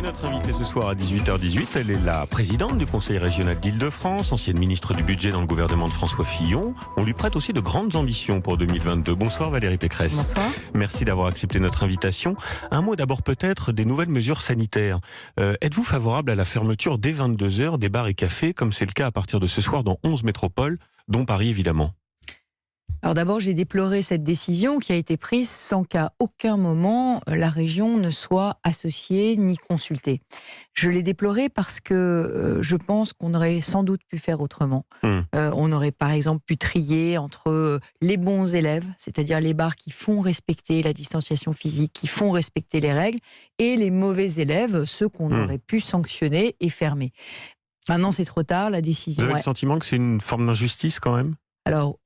notre invitée ce soir à 18h18, elle est la présidente du Conseil régional d'Île-de-France, ancienne ministre du Budget dans le gouvernement de François Fillon. On lui prête aussi de grandes ambitions pour 2022. Bonsoir Valérie Pécresse. Bonsoir. Merci d'avoir accepté notre invitation. Un mot d'abord peut-être des nouvelles mesures sanitaires. Êtes-vous favorable à la fermeture dès 22h des bars et cafés, comme c'est le cas à partir de ce soir dans 11 métropoles, dont Paris évidemment? Alors d'abord, j'ai déploré cette décision qui a été prise sans qu'à aucun moment la région ne soit associée ni consultée. Je l'ai déploré parce que je pense qu'on aurait sans doute pu faire autrement. On aurait par exemple pu trier entre les bons élèves, c'est-à-dire les bars qui font respecter la distanciation physique, qui font respecter les règles, et les mauvais élèves, ceux qu'on aurait pu sanctionner et fermer. Maintenant, c'est trop tard, la décision... Vous avez le sentiment que c'est une forme d'injustice quand même ? Alors,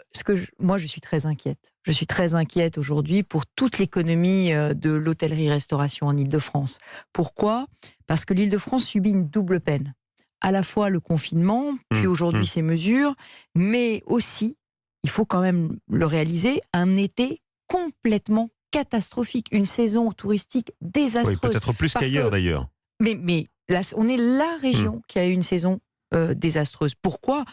moi, je suis très inquiète. Je suis très inquiète aujourd'hui pour toute l'économie de l'hôtellerie-restauration en Île-de-France. Pourquoi ? Parce que l'Île-de-France subit une double peine. À la fois le confinement, puis aujourd'hui ces mesures, mais aussi, il faut quand même le réaliser, un été complètement catastrophique, une saison touristique désastreuse. Oui, peut-être plus qu'ailleurs d'ailleurs. Mais là, on est la région qui a eu une saison désastreuse. Pourquoi ?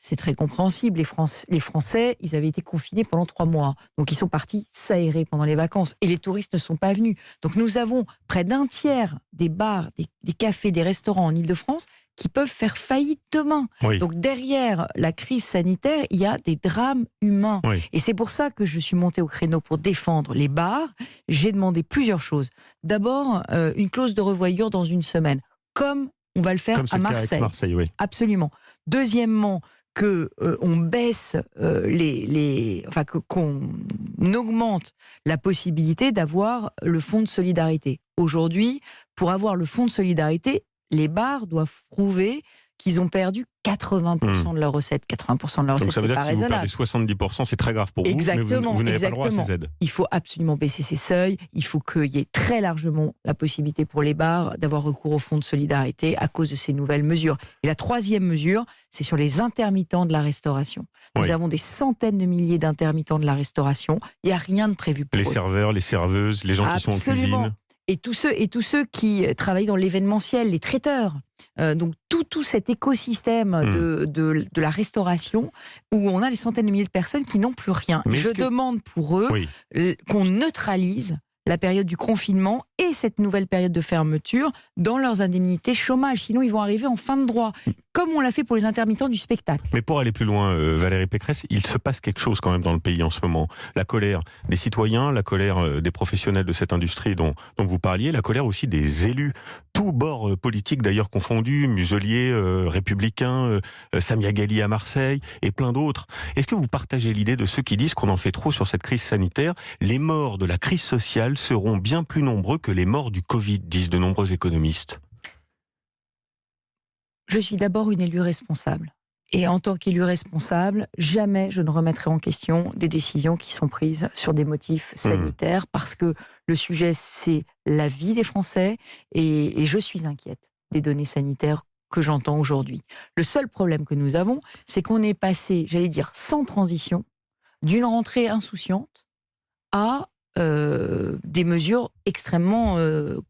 C'est très compréhensible. Les Français, ils avaient été confinés pendant 3 mois. Donc, ils sont partis s'aérer pendant les vacances. Et les touristes ne sont pas venus. Donc, nous avons près d'un tiers des bars, des cafés, des restaurants en Île-de-France qui peuvent faire faillite demain. Oui. Donc, derrière la crise sanitaire, il y a des drames humains. Oui. Et c'est pour ça que je suis montée au créneau pour défendre les bars. J'ai demandé plusieurs choses. D'abord, une clause de revoyure dans 1 semaine. Comme on va le faire à Marseille. Marseille, oui. Absolument. Deuxièmement, qu'on baisse qu'on augmente la possibilité d'avoir le fonds de solidarité. Aujourd'hui, pour avoir le fonds de solidarité, les bars doivent prouver qu'ils ont perdu 80% de leurs recettes. 80% de leurs recettes, donc ça veut dire que si vous perdez 70%, c'est très grave pour vous, mais vous n'avez pas le droit à ces aides. Il faut absolument baisser ces seuils. Il faut qu'il y ait très largement la possibilité pour les bars d'avoir recours au fonds de solidarité à cause de ces nouvelles mesures. Et la troisième mesure, c'est sur les intermittents de la restauration. Nous avons des centaines de milliers d'intermittents de la restauration. Il n'y a rien de prévu pour eux. Les serveurs, les serveuses, les gens qui sont en cuisine. Et tous ceux qui travaillent dans l'événementiel, les traiteurs. Donc tout cet écosystème de la restauration où on a des centaines de milliers de personnes qui n'ont plus rien. Mais je demande pour eux qu'on neutralise la période du confinement et cette nouvelle période de fermeture dans leurs indemnités chômage. Sinon, ils vont arriver en fin de droit, comme on l'a fait pour les intermittents du spectacle. Mais pour aller plus loin, Valérie Pécresse, il se passe quelque chose quand même dans le pays en ce moment. La colère des citoyens, la colère des professionnels de cette industrie dont vous parliez, la colère aussi des élus, tous bords politiques d'ailleurs confondus, Muselier, Républicains, Samia Ghali à Marseille et plein d'autres. Est-ce que vous partagez l'idée de ceux qui disent qu'on en fait trop sur cette crise sanitaire ? Les morts de la crise sociale seront bien plus nombreux que les morts du Covid, disent de nombreux économistes. Je suis d'abord une élue responsable. Et en tant qu'élue responsable, jamais je ne remettrai en question des décisions qui sont prises sur des motifs sanitaires, parce que le sujet, c'est la vie des Français, et je suis inquiète des données sanitaires que j'entends aujourd'hui. Le seul problème que nous avons, c'est qu'on est passé, j'allais dire, sans transition, d'une rentrée insouciante à des mesures extrêmement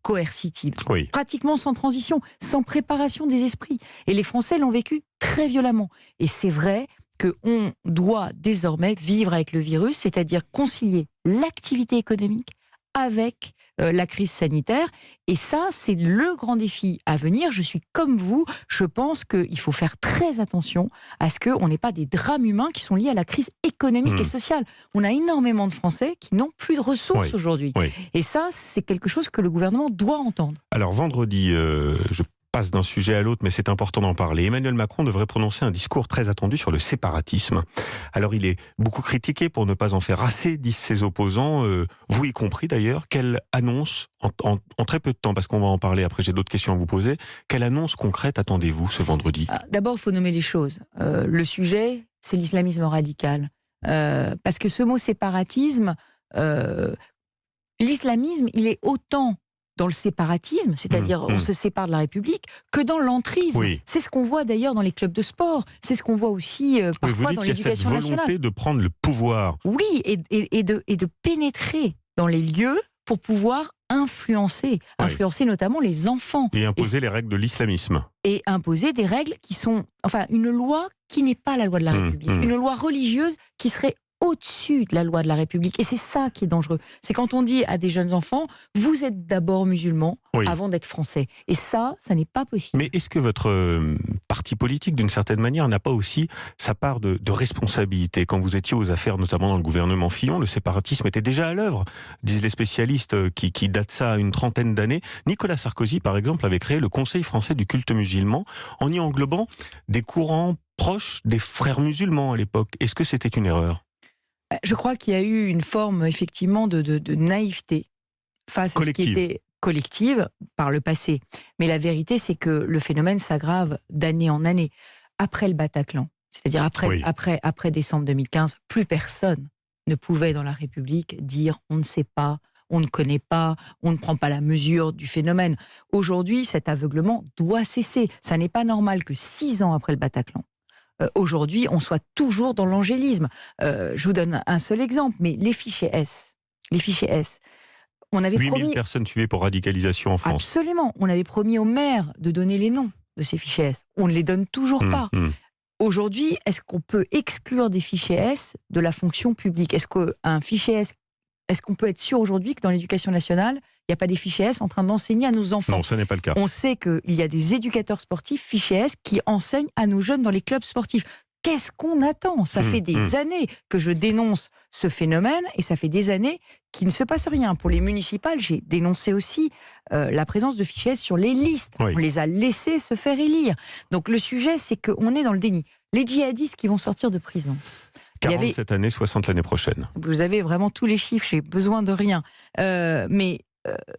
coercitives. Oui. Pratiquement sans transition, sans préparation des esprits. Et les Français l'ont vécu très violemment. Et c'est vrai qu'on doit désormais vivre avec le virus, c'est-à-dire concilier l'activité économique avec la crise sanitaire. Et ça, c'est le grand défi à venir. Je suis comme vous, je pense qu'il faut faire très attention à ce qu'on n'ait pas des drames humains qui sont liés à la crise économique et sociale. On a énormément de Français qui n'ont plus de ressources aujourd'hui. Oui. Et ça, c'est quelque chose que le gouvernement doit entendre. Alors vendredi, je passe d'un sujet à l'autre, mais c'est important d'en parler. Emmanuel Macron devrait prononcer un discours très attendu sur le séparatisme. Alors il est beaucoup critiqué pour ne pas en faire assez, disent ses opposants, vous y compris d'ailleurs. Quelle annonce, en très peu de temps, parce qu'on va en parler après, j'ai d'autres questions à vous poser, quelle annonce concrète attendez-vous ce vendredi ? D'abord, il faut nommer les choses. Le sujet, c'est l'islamisme radical. Parce que ce mot séparatisme, l'islamisme, il est autant dans le séparatisme, c'est-à-dire on se sépare de la République, que dans l'entrisme. Oui. C'est ce qu'on voit d'ailleurs dans les clubs de sport, c'est ce qu'on voit aussi parfois dans l'éducation nationale. Vous dites qu'il y a cette volonté de prendre le pouvoir. Oui, et de pénétrer dans les lieux pour pouvoir influencer notamment les enfants. Et imposer les règles de l'islamisme. Et imposer des règles qui sont, enfin, une loi qui n'est pas la loi de la République, une loi religieuse qui serait au-dessus de la loi de la République. Et c'est ça qui est dangereux. C'est quand on dit à des jeunes enfants, vous êtes d'abord musulmans avant d'être français. Et ça n'est pas possible. Mais est-ce que votre parti politique, d'une certaine manière, n'a pas aussi sa part de responsabilité? Quand vous étiez aux affaires, notamment dans le gouvernement Fillon, le séparatisme était déjà à l'œuvre, disent les spécialistes qui datent ça à une trentaine d'années. Nicolas Sarkozy, par exemple, avait créé le Conseil français du culte musulman en y englobant des courants proches des frères musulmans à l'époque. Est-ce que c'était une erreur? Je crois qu'il y a eu une forme, effectivement, de naïveté face à ce qui était collective par le passé. Mais la vérité, c'est que le phénomène s'aggrave d'année en année. Après le Bataclan, c'est-à-dire après décembre 2015, plus personne ne pouvait dans la République dire « on ne sait pas ». On ne connaît pas, on ne prend pas la mesure du phénomène. Aujourd'hui, cet aveuglement doit cesser. Ça n'est pas normal que 6 ans après le Bataclan, aujourd'hui, on soit toujours dans l'angélisme. Je vous donne un seul exemple, mais les fichiers S, on avait 8000 promis... personnes tuées pour radicalisation en France. Absolument, on avait promis aux maires de donner les noms de ces fichiers S. On ne les donne toujours pas. Aujourd'hui, est-ce qu'on peut exclure des fichiers S de la fonction publique? Est-ce qu'on peut être sûr aujourd'hui que dans l'éducation nationale, il n'y a pas des fichiers S en train d'enseigner à nos enfants? Non, ce n'est pas le cas. On sait qu'il y a des éducateurs sportifs fichiers S qui enseignent à nos jeunes dans les clubs sportifs. Qu'est-ce qu'on attend? Ça fait des années que je dénonce ce phénomène et ça fait des années qu'il ne se passe rien. Pour les municipales, j'ai dénoncé aussi la présence de fichiers S sur les listes. On les a laissés se faire élire. Donc le sujet, c'est qu'on est dans le déni. Les djihadistes qui vont sortir de prison. 40 cette année, 60 l'année prochaine. Vous avez vraiment tous les chiffres, j'ai besoin de rien. Mais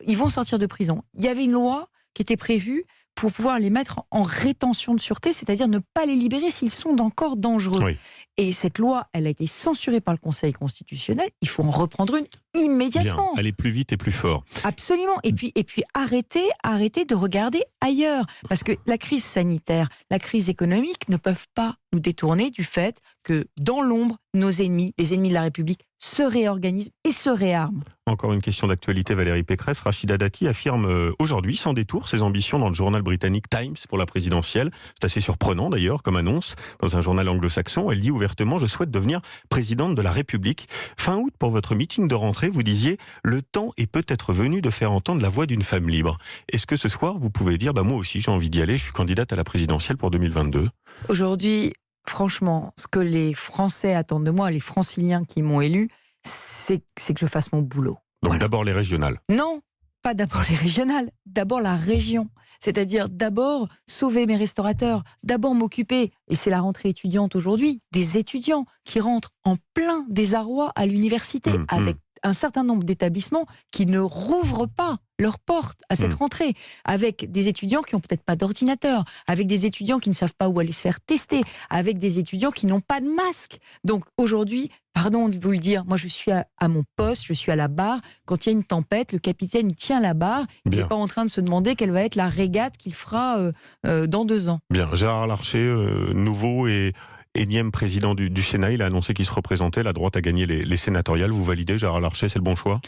ils vont sortir de prison. Il y avait une loi qui était prévue pour pouvoir les mettre en rétention de sûreté, c'est-à-dire ne pas les libérer s'ils sont encore dangereux. Et cette loi, elle a été censurée par le Conseil constitutionnel. Il faut en reprendre une immédiatement. Bien, aller plus vite et plus fort. Absolument. Et puis arrêtez de regarder ailleurs. Parce que la crise sanitaire, la crise économique ne peuvent pas nous détourner du fait que dans l'ombre, nos ennemis, les ennemis de la République, se réorganisent et se réarment. Encore une question d'actualité, Valérie Pécresse. Rachida Dati affirme aujourd'hui, sans détour, ses ambitions dans le journal britannique Times pour la présidentielle. C'est assez surprenant d'ailleurs comme annonce. Dans un journal anglo-saxon, elle dit ouvertement « Je souhaite devenir présidente de la République ». Fin août, pour votre meeting de rentrée, vous disiez « Le temps est peut-être venu de faire entendre la voix d'une femme libre ». Est-ce que ce soir, vous pouvez dire « Moi aussi, j'ai envie d'y aller, je suis candidate à la présidentielle pour 2022 ». Aujourd'hui, franchement, ce que les Français attendent de moi, les franciliens qui m'ont élu, c'est que je fasse mon boulot. Donc d'abord les régionales. Non, pas d'abord les régionales, d'abord la région. C'est-à-dire d'abord sauver mes restaurateurs, d'abord m'occuper, et c'est la rentrée étudiante aujourd'hui, des étudiants qui rentrent en plein désarroi à l'université, avec un certain nombre d'établissements qui ne rouvrent pas leurs portes à cette rentrée, avec des étudiants qui n'ont peut-être pas d'ordinateur, avec des étudiants qui ne savent pas où aller se faire tester, avec des étudiants qui n'ont pas de masque. Donc aujourd'hui, pardon de vous le dire, moi je suis à mon poste, je suis à la barre. Quand il y a une tempête, le capitaine il tient la barre, il n'est pas en train de se demander quelle va être la régate qu'il fera dans 2 ans. Bien, Gérard Larcher, nouveau et énième président du Sénat, il a annoncé qu'il se représentait, la droite a gagné les sénatoriales. Vous validez, Gérard Larcher, c'est le bon choix?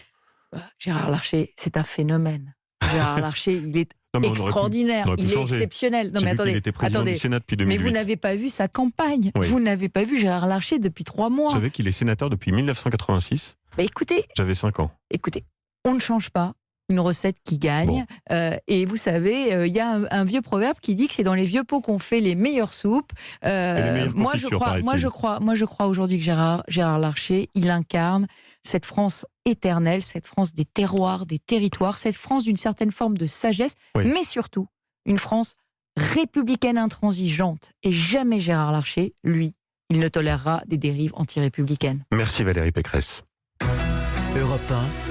Gérard Larcher, c'est un phénomène. Gérard Larcher, il est extraordinaire, il est exceptionnel. Non mais attendez, il était président du Sénat depuis 2008. Mais vous n'avez pas vu sa campagne. Vous n'avez pas vu Gérard Larcher depuis 3 mois. Vous savez qu'il est sénateur depuis 1986 ? Écoutez, j'avais 5 ans. Écoutez, on ne change pas une recette qui gagne. Et vous savez, il y a un vieux proverbe qui dit que c'est dans les vieux pots qu'on fait les meilleures soupes. Moi, je crois aujourd'hui que Gérard Larcher, il incarne cette France éternelle, cette France des terroirs, des territoires, cette France d'une certaine forme de sagesse, mais surtout une France républicaine intransigeante. Et jamais Gérard Larcher, lui, il ne tolérera des dérives anti-républicaines. Merci Valérie Pécresse. Europe 1.